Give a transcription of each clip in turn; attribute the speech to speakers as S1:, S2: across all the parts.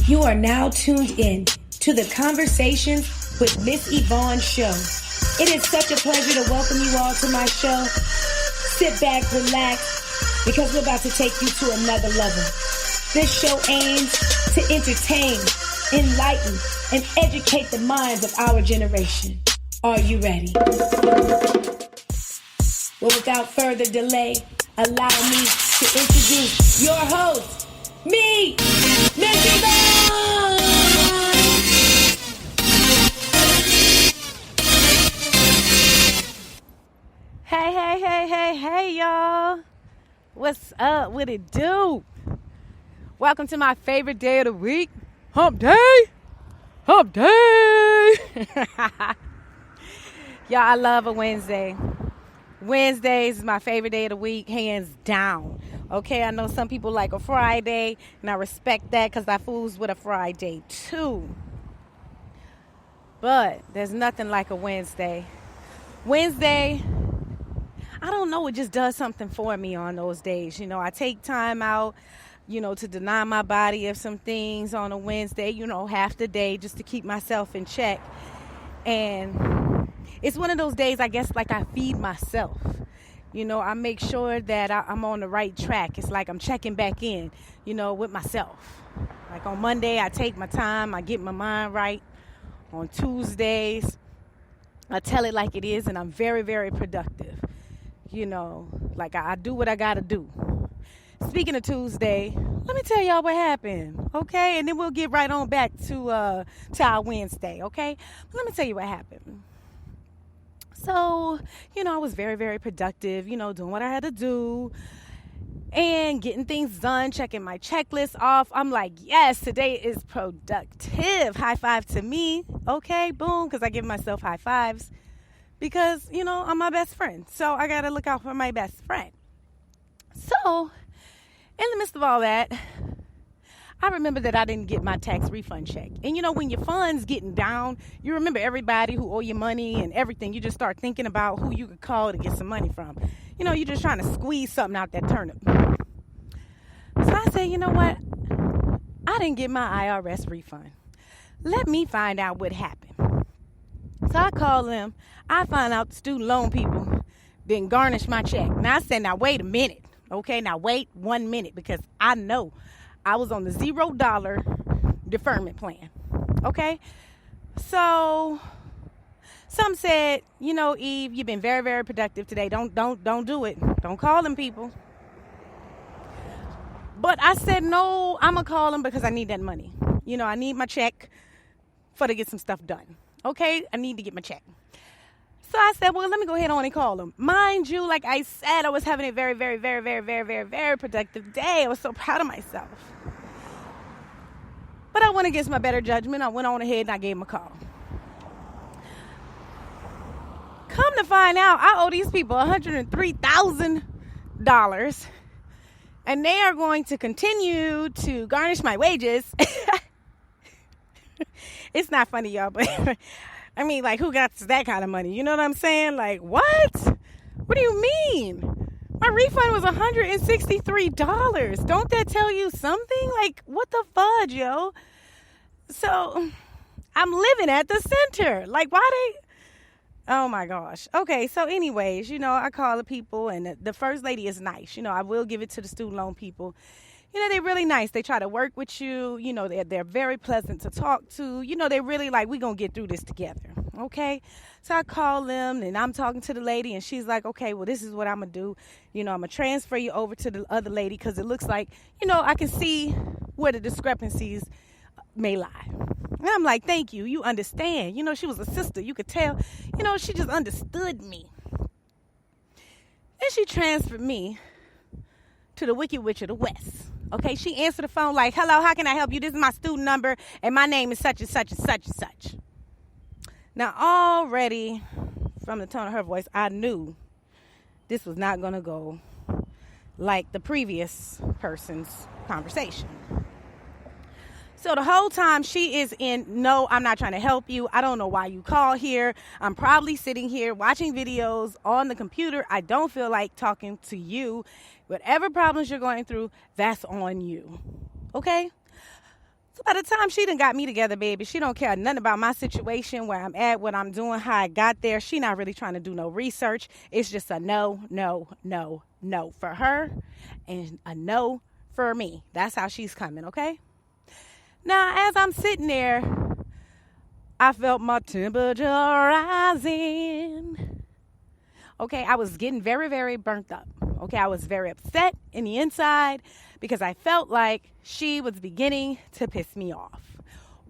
S1: You are now tuned in to the Conversations with Miss Yvonne show. It is such a pleasure to welcome you all to my show. Sit back, relax, because we're about to take you to another level. This show aims to entertain, enlighten, and educate the minds of our generation. Are you ready? Well, without further delay, allow me to introduce your host, me, Miss Yvonne!
S2: Hey, y'all. What's up? What it do? Welcome to my favorite day of the week, Hump Day. Hump Day. Y'all, I love a Wednesday. Wednesdays is my favorite day of the week, hands down. Okay, I know some people like a Friday, and I respect that because I fools with a Friday too. But there's nothing like a Wednesday. Wednesday, I don't know, it just does something for me on those days. You know, I take time out, to deny my body of some things on a Wednesday, half the day just to keep myself in check. And it's one of those days, I guess, like I feed myself. I make sure that I'm on the right track. It's like I'm checking back in, with myself. Like on Monday, I take my time. I get my mind right. On Tuesdays, I tell it like it is, and I'm very, very productive. Like I do what I got to do. Speaking of Tuesday, let me tell y'all what happened, okay? And then we'll get right on back to our Wednesday, okay? But let me tell you what happened. So, I was very, very productive, doing what I had to do and getting things done, checking my checklist off. I'm like, yes, today is productive. High five to me, okay? Boom, because I give myself high fives because, I'm my best friend. So I got to look out for my best friend. So in the midst of all that, I remember that I didn't get my tax refund check. And when your funds getting down, you remember everybody who owe you money and everything. You just start thinking about who you could call to get some money from. You're just trying to squeeze something out that turnip. So I said, you know what? I didn't get my IRS refund. Let me find out what happened. So I call them. I find out the student loan people didn't garnish my check. Now I said, now wait a minute. Okay, now wait 1 minute, because I know I was on the $0 deferment plan. Okay, so some said, Eve, you've been very, very productive today. Don't do it. Don't call them people. But I said, no, I'm gonna call them because I need that money. I need my check to get some stuff done. Okay, I need to get my check. So I said, well, let me go ahead on and call them. Mind you, like I said, I was having a very, very, very, very, very, very, very productive day. I was so proud of myself. But I went against my better judgment. I went on ahead and I gave them a call. Come to find out, I owe these people $103,000. And they are going to continue to garnish my wages. It's not funny, y'all, but I mean, like, who got that kind of money? You know what I'm saying? Like, what? What do you mean? My refund was $163. Don't that tell you something? Like, what the fudge, yo? So, I'm living at the center. Like, why they... Oh, my gosh. Okay, so anyways, I call the people, and the first lady is nice. I will give it to the student loan people. They're really nice. They try to work with you. They're very pleasant to talk to. They're really like, we're going to get through this together. Okay. So I call them and I'm talking to the lady and she's like, okay, well, this is what I'm going to do. I'm going to transfer you over to the other lady because it looks like, I can see where the discrepancies may lie. And I'm like, thank you. You understand. She was a sister. You could tell, she just understood me. And she transferred me to the Wicked Witch of the West. Okay, she answered the phone like, hello, how can I help you? This is my student number, and my name is such and such and such and such. Now, already, from the tone of her voice, I knew this was not going to go like the previous person's conversation. So the whole time she is in, no, I'm not trying to help you. I don't know why you call here. I'm probably sitting here watching videos on the computer. I don't feel like talking to you. Whatever problems you're going through, that's on you. Okay? So by the time she done got me together, baby, she don't care nothing about my situation, where I'm at, what I'm doing, how I got there. She not really trying to do no research. It's just a no, no, no, no for her and a no for me. That's how she's coming, okay? Now, as I'm sitting there, I felt my temperature rising. Okay, I was getting very, very burnt up. Okay, I was very upset in the inside because I felt like she was beginning to piss me off.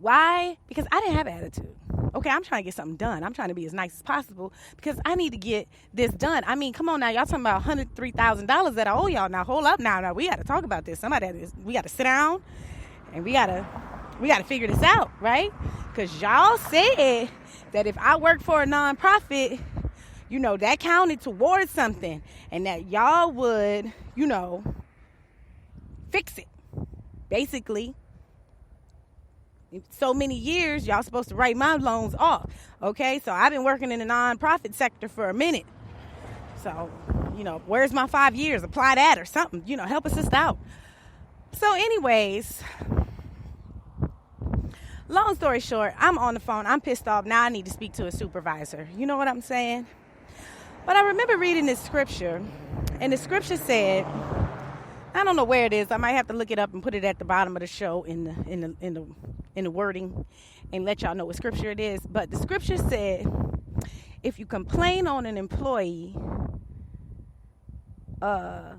S2: Why? Because I didn't have attitude. Okay, I'm trying to get something done. I'm trying to be as nice as possible because I need to get this done. I mean, come on now. Y'all talking about $103,000 that I owe y'all. Now, hold up now. Now, we got to talk about this. We got to sit down and we got to figure this out, right? Because y'all said that if I work for a nonprofit, you know, that counted towards something and that y'all would, you know, fix it. Basically, so many years, y'all supposed to write my loans off. Okay, so I've been working in the nonprofit sector for a minute. So, you know, where's my 5 years? Apply that or something. You know, help a sister out. So anyways, long story short, I'm on the phone. I'm pissed off. Now I need to speak to a supervisor. You know what I'm saying? But I remember reading this scripture, and the scripture said, I don't know where it is. I might have to look it up and put it at the bottom of the show in the wording and let y'all know what scripture it is. But the scripture said, if you complain on an employee to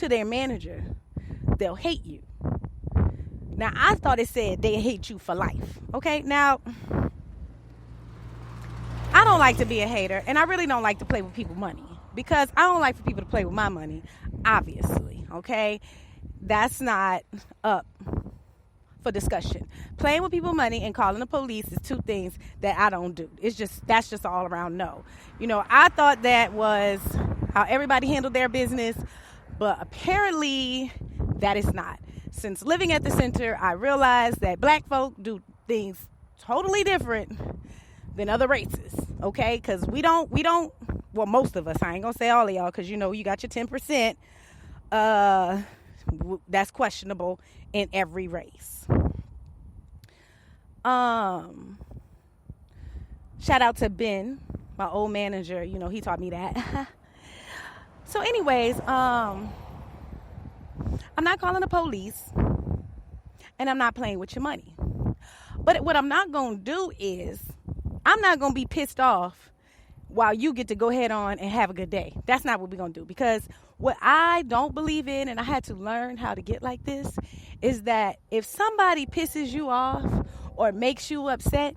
S2: their manager, they'll hate you. Now, I thought it said they hate you for life. Okay, now, I don't like to be a hater, and I really don't like to play with people's money because I don't like for people to play with my money, obviously, okay? That's not up for discussion. Playing with people's money and calling the police is two things that I don't do. That's just all around no. You know, I thought that was how everybody handled their business, but apparently that is not. Since living at the center, I realized that black folk do things totally different than other races, okay? Because we don't, well, most of us, I ain't gonna say all of y'all, because you know, you got your 10%, that's questionable in every race. Shout out to Ben, my old manager, you know, he taught me that. So anyways, I'm not calling the police, and I'm not playing with your money. But what I'm not gonna do is, I'm not going to be pissed off while you get to go ahead on and have a good day. That's not what we're going to do. Because what I don't believe in, and I had to learn how to get like this, is that if somebody pisses you off or makes you upset,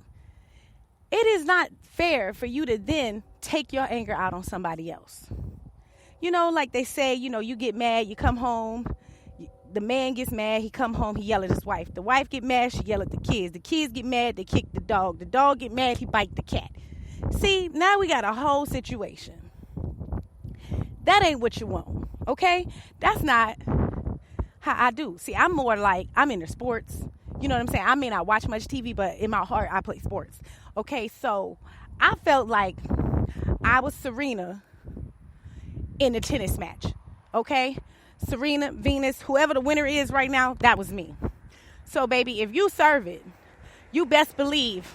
S2: it is not fair for you to then take your anger out on somebody else. You know, like they say, you know, you get mad, you come home. The man gets mad, he come home, he yell at his wife. The wife get mad, she yell at the kids. The kids get mad, they kick the dog. The dog get mad, he bite the cat. See, now we got a whole situation. That ain't what you want, okay? That's not how I do. See, I'm more like, I'm into sports. You know what I'm saying? I may not watch much TV, but in my heart, I play sports. Okay, so I felt like I was Serena in the tennis match, okay? Serena, Venus, whoever the winner is right now, that was me. So, baby, if you serve it, you best believe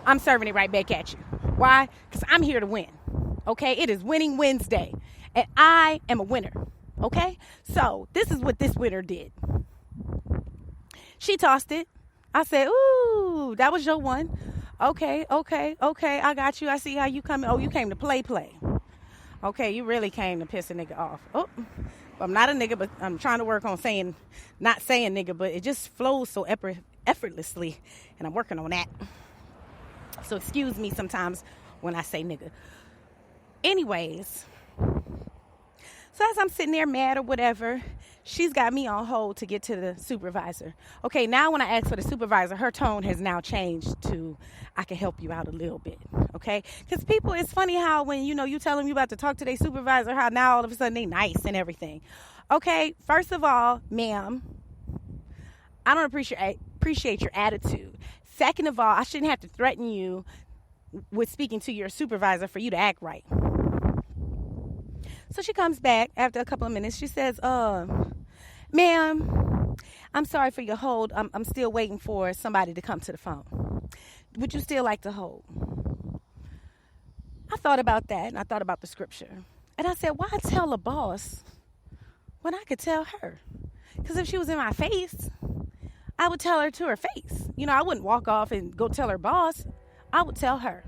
S2: I'm serving it right back at you. Why? Because I'm here to win, okay? It is Winning Wednesday, and I am a winner, okay? So, this is what this winner did. She tossed it. I said, ooh, that was your one. Okay, I got you. I see how you coming. Oh, you came to play. Okay, you really came to piss a nigga off. Oh, I'm not a nigga, but I'm trying to work on not saying nigga, but it just flows so effortlessly, and I'm working on that. So excuse me sometimes when I say nigga. Anyways, so as I'm sitting there mad or whatever, she's got me on hold to get to the supervisor. Okay, now when I ask for the supervisor, her tone has now changed to, I can help you out a little bit, okay? Because people, it's funny how when, you know, you tell them you about to talk to their supervisor, how now all of a sudden they nice and everything. Okay, first of all, ma'am, I don't appreciate your attitude. Second of all, I shouldn't have to threaten you with speaking to your supervisor for you to act right. So she comes back after a couple of minutes. She says, ma'am, I'm sorry for your hold. I'm still waiting for somebody to come to the phone. Would you still like to hold? I thought about that, and I thought about the scripture. And I said, why tell a boss when I could tell her? Because if she was in my face, I would tell her to her face. I wouldn't walk off and go tell her boss. I would tell her.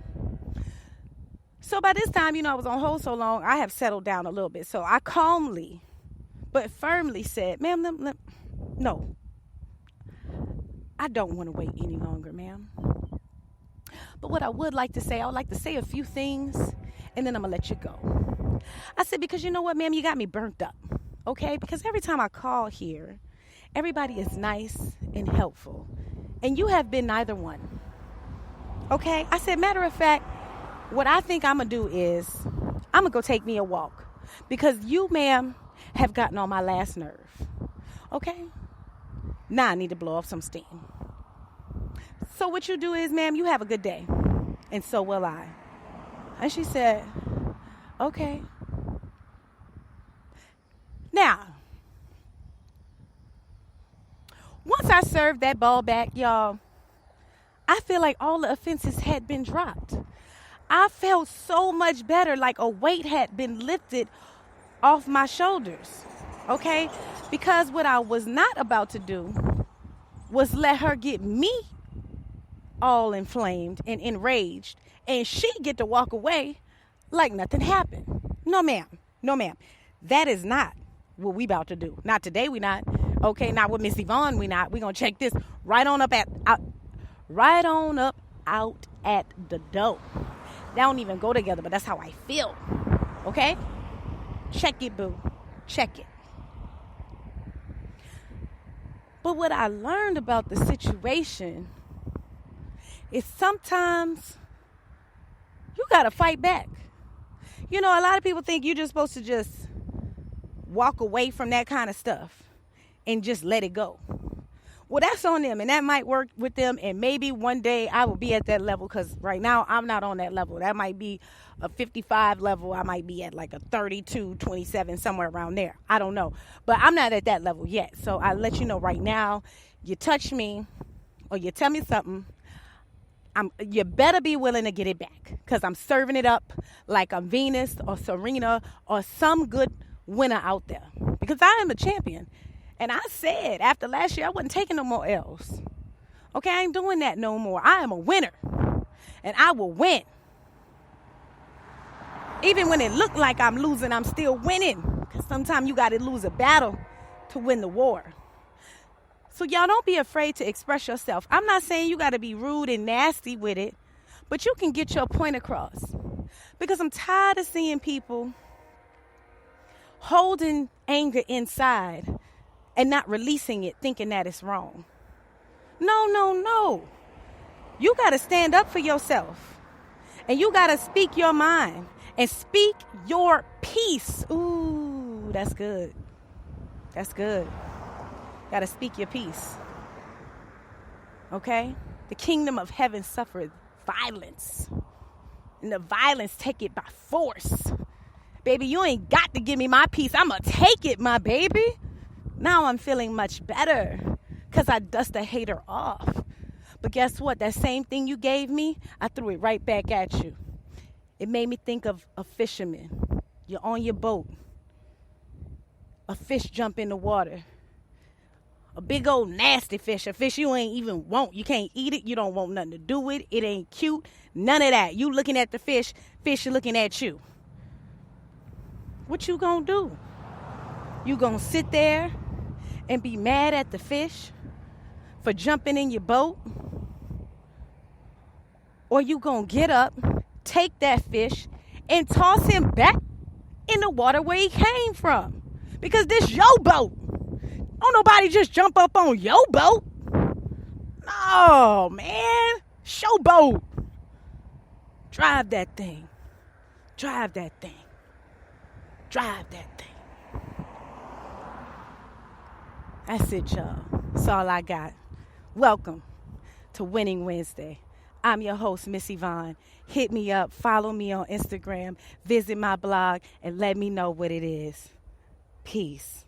S2: So by this time, I was on hold so long, I have settled down a little bit. So I calmly but firmly said, ma'am, no, I don't want to wait any longer, ma'am. But what I would like to say, I would like to say a few things, and then I'm going to let you go. I said, because you know what, ma'am, you got me burnt up, okay? Because every time I call here, everybody is nice and helpful, and you have been neither one, okay? I said, matter of fact, what I think I'm going to do is I'm going to go take me a walk, because you, ma'am, have gotten on my last nerve, okay? Now I need to blow off some steam. So what you do is, ma'am, you have a good day, and so will I. And she said, okay. Now, once I served that ball back, y'all, I feel like all the offenses had been dropped. I felt so much better, like a weight had been lifted off my shoulders, okay? Because what I was not about to do was let her get me all inflamed and enraged, and she get to walk away like nothing happened. No, ma'am. No, ma'am. That is not what we about to do. Not today, we not. Okay, not with Miss Yvonne, we not. We gonna check this right on up out at the door. They don't even go together, but that's how I feel. Okay? Check it, boo. Check it. But what I learned about the situation is sometimes you got to fight back. A lot of people think you're just supposed to just walk away from that kind of stuff and just let it go. Well, that's on them, and that might work with them, and maybe one day I will be at that level, because right now I'm not on that level. That might be a 55 level. I might be at like a 32, 27, somewhere around there. I don't know. But I'm not at that level yet. So I let you know right now, you touch me or you tell me something, you better be willing to get it back, because I'm serving it up like I'm Venus or Serena or some good winner out there, because I am a champion. And I said after last year I wasn't taking no more L's. Okay, I ain't doing that no more. I am a winner, and I will win. Even when it looked like I'm losing, I'm still winning, because sometimes you got to lose a battle to win the war. So y'all, don't be afraid to express yourself. I'm not saying you got to be rude and nasty with it, but you can get your point across. Because I'm tired of seeing people holding anger inside and not releasing it, thinking that it's wrong. No. You got to stand up for yourself. And you got to speak your mind and speak your peace. Ooh, that's good. That's good. Got to speak your peace. Okay? The kingdom of heaven suffereth violence, and the violence take it by force. Baby, you ain't got to give me my peace. I'm going to take it, my baby. Now I'm feeling much better, because I dust a hater off. But guess what? That same thing you gave me, I threw it right back at you. It made me think of a fisherman. You're on your boat. A fish jump in the water. A big old nasty fish, a fish you ain't even want. You can't eat it. You don't want nothing to do with it. It ain't cute. None of that. You looking at the fish looking at you. What you gonna do? You gonna sit there and be mad at the fish for jumping in your boat? Or you gonna get up, take that fish, and toss him back in the water where he came from? Because this your boat. Don't nobody just jump up on your boat. No, man. Showboat. Drive that thing. Drive that thing. Drive that thing. That's it, y'all. That's all I got. Welcome to Winning Wednesday. I'm your host, Miss Yvonne. Hit me up. Follow me on Instagram. Visit my blog and let me know what it is. Peace.